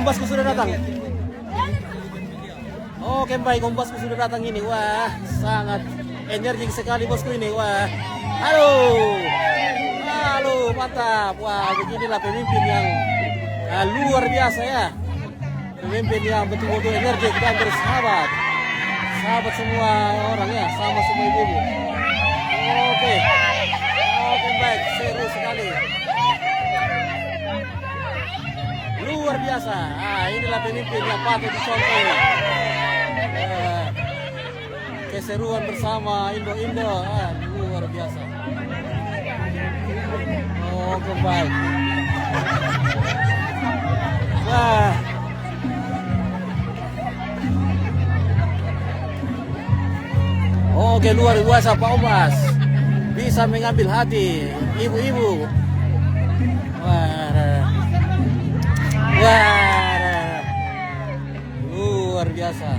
Kombasku sudah datang. Oke baik, Kombasku sudah datang ini. Wah, sangat energik sekali bosku ini. Wah, halo, mantap. Wah, beginilah pemimpin yang luar biasa ya. Pemimpin yang betul-betul energik dan bersahabat. Sahabat semua orang ya, sama semua ibu-ibu. Oke, baik, seru sekali. Luar biasa. Inilah pemimpin yang patut dicontoh. Keseruan bersama Indo-Indo, luar biasa. Oke baik. Wah. Oke luar biasa Pak Omas. Bisa mengambil hati ibu-ibu. Wah. Luar biasa.